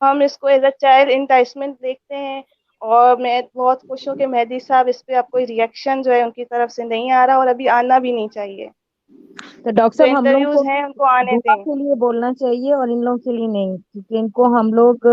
हम इसको as a child इंटाइसमेंट देखते हैं। और मैं बहुत खुश हूँ कि मेहदी साहब इस पे अब कोई रिएक्शन जो है उनकी तरफ से नहीं आ रहा, और अभी आना भी नहीं चाहिए। तो डॉक्टर जो साहब हम लोग को इंटरव्यूज हैं उनको आने दुआ दें। के लिए बोलना चाहिए और इन लोगों के लिए नहीं, क्योंकि इनको हम लोग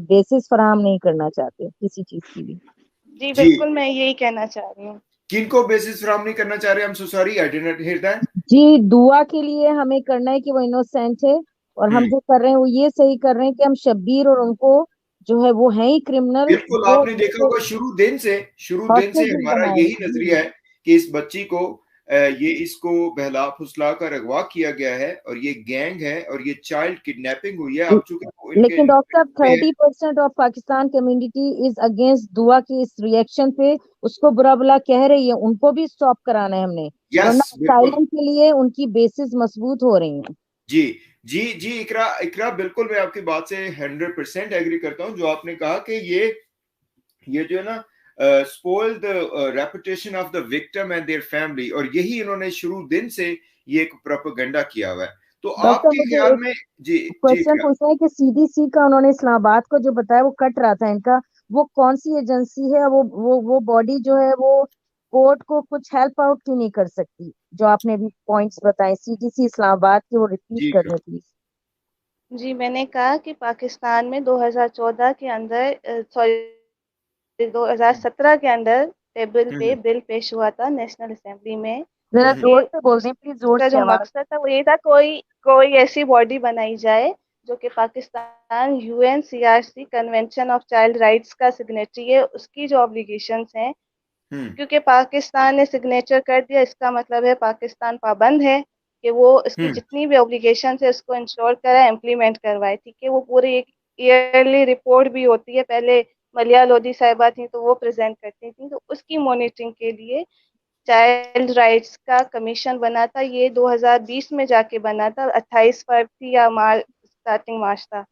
बेसिस फराहम नहीं करना चाहते किसी चीज की भी। जी जी, बिल्कुल, मैं यही कहना चाह रही हूँ। किनको बेसिस फराहम नहीं करना चाह रहे? हम so sorry, I did not hear that. जी, दुआ के लिए हमें करना है कि वो इनोसेंट है, और हम हम्म। जो कर रहे हैं वो ये सही कर रहे हैं कि हम शब्बीर और उनको जो है वो है ही क्रिमिनल, बिल्कुल, वो आपने देखा होगा शुरू दिन से हॉस्टेजेस हमारा बनाए। यही जी, नजरिया है कि इस बच्ची को ये इसको बहला फुसला कर अगवा किया गया है, और ये गैंग है, और ये चाइल्ड किडनैपिंग हुई है। अब चूंकि वो इनके लेकिन डॉक्टर साहब में है। 30% of Pakistan community is against दुआ की इस रिएक्शन पे, उसको बुरा भला कह रही है, उनको भी स्टॉप कराना है हमने, यस, वरना बिल्कुल। साइलेंट के लिए उनकी बेसिस मजबूत हो रही हैं। जी, जी, इकरा, इकरा, बिल्कुल मैं आपकी बात से 100% एग्री करता हूं। जो आपने कहा कि ये जो है ना, spoil the reputation of the victim and their family, और यही इन्होंने शुरू दिन से ये एक प्रोपेगेंडा किया हुआ है। तो डॉक्टर आपके मुझे ख्याल एक में? जी, जी, क्वेश्चन क्या? पूछना है कि सीडीसी का उन्होंने इस्लामाबाद को जो बताया वो कट रहा था इनका, वो कौन सी एजेंसी है? वो बॉडी जो है वो कोर्ट को कुछ हेल्प आउट क्यों नहीं कर सकती? जो आपने भी पॉइंट्स बताए सीडीसी इस्लामाबाद के, वो रिपीट जी, कर रहे प्लीज। जी मैंने कहा कि पाकिस्तान में 2014 के अंदर, सॉरी, 2017 के अंदर टेबल पे हम्म, बिल पेश हुआ था नेशनल असेंबली में। जरा हम्म, जोर उसके से बोल उस दें प्लीज, जोर उसका से जो आवाज। मकसद था वो ये था, कोई कोई ऐसी बॉडी बनाई जाए जो कि Pakistan UNCRC convention of child rights का सिग्नेटरी है, उसकी जो ऑब्लिगेशंस हैं। हम्म, क्योंकि पाकिस्तान ने सिग्नेचर कर दिया, इसका मतलब है पाकिस्तान पाबंद है कि वो इसकी हम्म, जितनी भी ऑब्लिगेशन है उसको इंश्योर कराए, इम्प्लीमेंट करवाए। ठीक है, वो पूरी एक ईयरली रिपोर्ट भी होती है। पहले मलिया लोधी साहिबा थी तो वो प्रेजेंट करती थी, तो उसकी मॉनिटरिंग के लिए चाइल्ड राइट्स का कमीशन बना था। ये 2020 में जाके बना था, 28 फरवरी थी या मार्च, स्टार्टिंग मार्च था।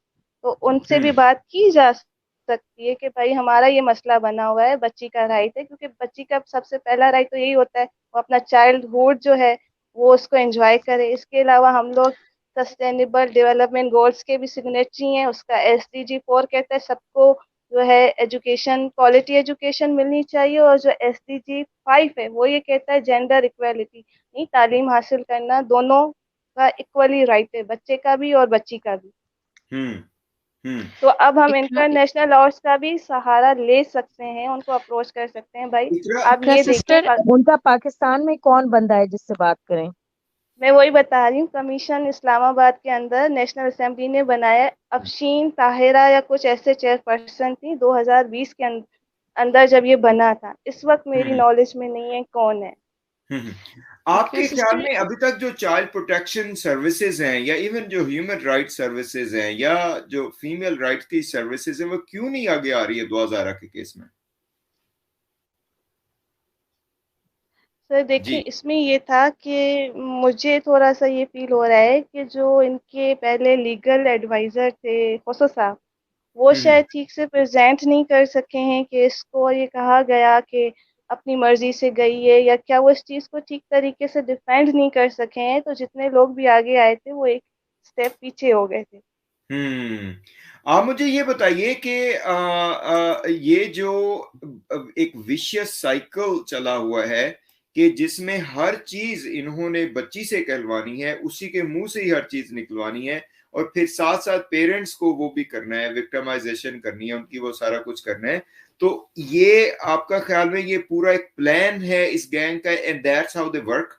तो उनसे भी हम्म, बात की जा सकती है कि भाई हमारा ये मसला बना हुआ है, बच्ची का राइट है। क्योंकि बच्ची का सबसे पहला राइट तो यही होता है वो अपना चाइल्डहुड जो है वो उसको एंजॉय करे। इसके अलावा हम लोग सस्टेनेबल डेवलपमेंट गोल्स के भी सिग्नेटरी हैं। उसका SDG 4 कहता है सबको जो है एजुकेशन, क्वालिटी एजुकेशन मिलनी चाहिए। और जो SDG 5 है वो ये कहता है जेंडर इक्वेलिटी, नहीं, तालीम हासिल करना दोनों का इक्वली राइट है, बच्चे का भी और बच्ची का भी। हम्म, हम्म। तो अब हम इकरा इंटरनेशनल लॉज का भी सहारा ले सकते हैं, उनको अप्रोच कर सकते हैं। भाई इकरा, आप इकरा ये देखें, सिस्टर। उनका पाकिस्तान में कौन बंदा है जिससे बात करें? मैं वही बता रही हूँ, कमीशन इस्लामाबाद के अंदर नेशनल असेंबली ने बनाया है। अफशीन ताहिरा या कुछ ऐसे चेयरपर्सन थी 2020 के अंदर जब ये बना था। इस वक्त मेरी हम्म, नॉलेज में नहीं है कौन है। हम्म। इकरा आपके ख्याल सिस्टर। में अभी तक जो चाइल्ड प्रोटेक्शन सर्विसेज हैं, या इवन जो ह्यूमन राइट सर्विसेज हैं, या जो फीमेल राइट की सर्विसेज हैं, वो क्यों नहीं आगे आ रही है 2000 के केस में? सर जी। देखिए, इसमें ये था कि मुझे थोड़ा सा ये फील हो रहा है कि जो इनके पहले लीगल एडवाइजर थे खोसो साहब, वो हम्म, शायद ठीक से प्रेजेंट नहीं कर सके हैं केस को। और ये कहा गया कि अपनी मर्जी से गई है या क्या, वो इस चीज़ को ठीक तरीके से डिफेंड नहीं कर सके हैं। तो जितने लोग भी आगे आए थे वो एक स्टेप पीछे हो गए थे। हम्म। आप मुझे ये बताइए कि ये जो एक विशियस साइकिल चला हुआ है, कि जिसमें हर चीज इन्होंने बच्ची से कहलवानी है, उसी के मुंह से ही हर चीज निकलवानी है, और फिर साथ साथ पेरेंट्स को वो भी करना है, विक्टिमाइजेशन करनी है उनकी, वो सारा कुछ करना है। तो ये आपका ख्याल में ये पूरा एक प्लान है इस गैंग का, and that's how they work?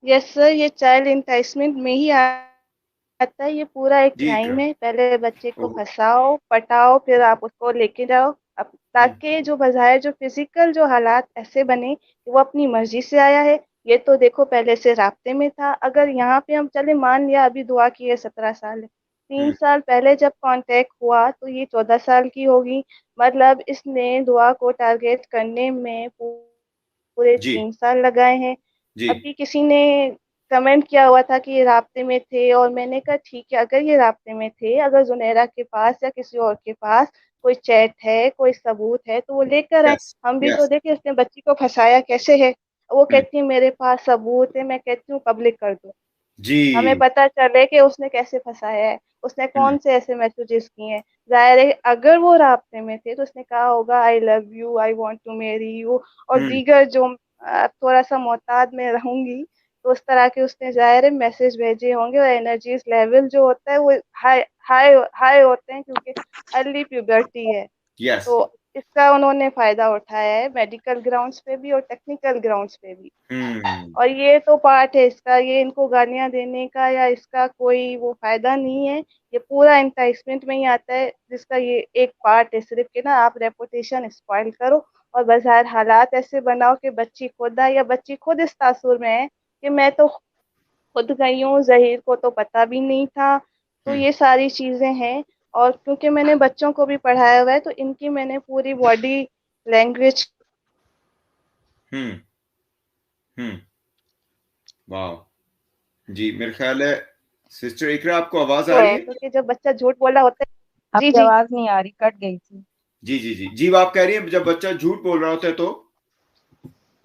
Yes sir, ये चाइल्ड इंटाइसमेंट में ही आता है। ये पूरा एक जी, क्राइम इकरा। है। पहले बच्चे को ओह। फंसाओ, पटाओ, फिर आप उसको लेके जाओ, अब हम्म, ताकि जो बाहर जो फिजिकल जो हालात ऐसे बने कि वो अपनी मर्जी से आया है। ये तो देखो पहले से राब्ते में था। अगर यहाँ पे हम चले, मान लिया अभी दुआ की है 17 साल है, तीन हम्म। साल पहले जब कांटेक्ट हुआ तो ये 14 साल की होगी। मतलब इसने दुआ को टारगेट करने में पूरे जी, 3 साल लगाए हैं। जी। अभी किसी ने कमेंट किया हुआ था कि ये राब्ते में थे, और मैंने कहा ठीक है, अगर ये राब्ते में थे, अगर जुनेरा के पास या किसी और के पास कोई चैट है, कोई सबूत है, तो वो लेकर आए। यस, हम भी तो यस। देखें उसने बच्ची को फंसाया कैसे है। वो कहती है मेरे पास सबूत है, मैं कहती हूँ पब्लिक कर दो। हमें जी। पता चले कि उसने कैसे फंसाया है, उसने हम्म। कौन से ऐसे मैसेजेस किए हैं। जाहिर है अगर वो रास्ते में थे तो उसने कहा होगा I love you, I want to marry you, और हम्म। दीगर जो थोड़ा सा मोहताद में रहूंगी, तो उस तरह के उसने जाहिर है मैसेज भेजे होंगे। और एनर्जीज लेवल जो होता है वो हाई हाई हाई होते हैं, क्योंकि अर्ली प्यूबर्टी है। यस। तो इसका उन्होंने फायदा उठाया है, मेडिकल ग्राउंड्स पे भी और टेक्निकल ग्राउंड्स पे भी। हम्म। और ये तो पार्ट है इसका, ये इनको गालियां देने का या इसका कोई वो फायदा नहीं है। ये पूरा एंटाइसमेंट में ही आता है, जिसका ये एक पार्ट है सिर्फ कि ना आप रेपुटेशन स्पॉइल करो और बाजार हालात ऐसे बनाओ कि बच्ची खुद आए या बच्ची खुद इस तासुर में है कि मैं तो खुद गई हूँ, जहीर को तो पता भी नहीं था। तो हम्म। ये सारी चीजें हैं। और क्योंकि मैंने बच्चों को भी पढ़ाया हुआ है, तो इनकी मैंने पूरी बॉडी लैंग्वेज हम्म। हम्म। वाह। जी, मेरे ख्याल है सिस्टर इकरा आपको आवाज आ को रही है, है? क्योंकि जब बच्चा झूठ बोला होता है। जी आपकी जी। आवाज नहीं आ रही, कट गई थी। जी जी जी जी, आप कह रही हैं जब बच्चा झूठ बोल रहा होता है तो?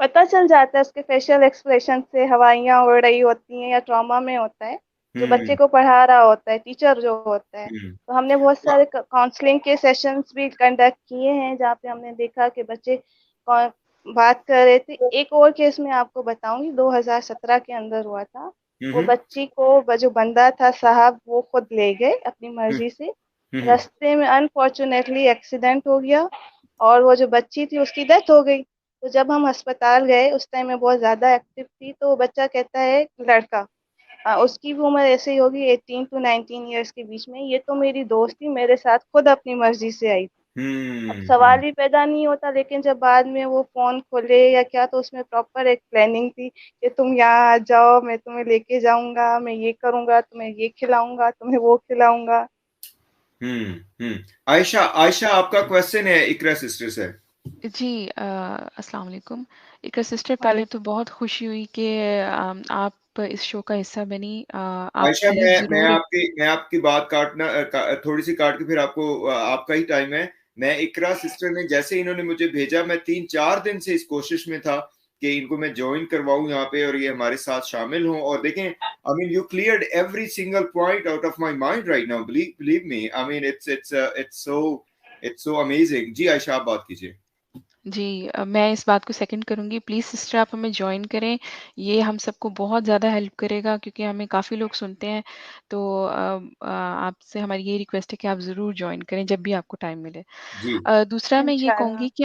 पता चल जाता है उसके फेशियल एक्सप्रेशन से, हवाइयाँ उड़ रही होती हैं या ट्रॉमा में होता है, जो बच्चे हम्म। को पढ़ा रहा होता है, टीचर जो होता है। हम्म। तो हमने बहुत सारे काउंसलिंग के सेशंस भी कंडक्ट किए हैं, जहाँ पे हमने देखा कि बच्चे कौन बात कर रहे थे। एक और केस मैं आपको बताऊंगी, 2017 के अंदर हुआ था। वो हम्म। बच्ची को जो बंदा था साहब, वो खुद ले गए अपनी हम्म। मर्जी से। हम्म। रास्ते में अनफॉर्चुनेटली एक्सीडेंट हो गया, और वो जो बच्ची थी उसकी डेथ हो गई। तो जब हम अस्पताल गए, उस टाइम मैं बहुत ज्यादा एक्टिव थी, तो वो बच्चा कहता है, लड़का, उसकी भी उम्र ऐसे ही होगी 18 to 19 ईयर्स के बीच में, ये तो मेरी दोस्त थी, मेरे साथ खुद अपनी मर्जी से आई। अब सवाल हम्म। ही पैदा नहीं होता, लेकिन जब बाद में वो फोन खोले या क्या, तो उसमें प्रॉपर एक प्लानिंग थी कि तुम यहाँ आ जाओ, मैं तुम्हें लेके जाऊंगा, मैं ये करूंगा, तुम्हें ये खिलाऊंगा, तुम्हें वो खिलाऊंगा। हम्म। हम्म। आयशा, आपका क्वेश्चन है इकरा सिस्टर से। जी अस्सलाम वालेकुम। इकरा सिस्टर, पहले वालेकुम। तो बहुत खुशी हुई कि आप इस शो का हिस्सा बनी। आप आयशा, प्लीज़ मैं ज़रूर। आपकी बात थोड़ी सी काट के फिर आपको आपका ही टाइम है। मैं इकरा सिस्टर ने जैसे इन्होंने मुझे भेजा, मैं 3-4 दिन से इस कोशिश में था कि इनको मैं ज्वाइन करवाऊं यहाँ पे और ये हमारे साथ शामिल हों। और देखें, I mean you cleared every single point out of my mind right now, believe me, I mean it's so amazing. जी आयशा, आप बात कीजिए। जी मैं इस बात को सेकंड करूँगी। प्लीज़ सिस्टर, आप हमें जॉइन करें। ये हम सबको बहुत ज़्यादा हेल्प करेगा, क्योंकि हमें काफ़ी लोग सुनते हैं। तो आपसे हमारी ये रिक्वेस्ट है कि आप ज़रूर जॉइन करें जब भी आपको टाइम मिले। जी। दूसरा मैं ये इंशाल्लाह। कहूँगी कि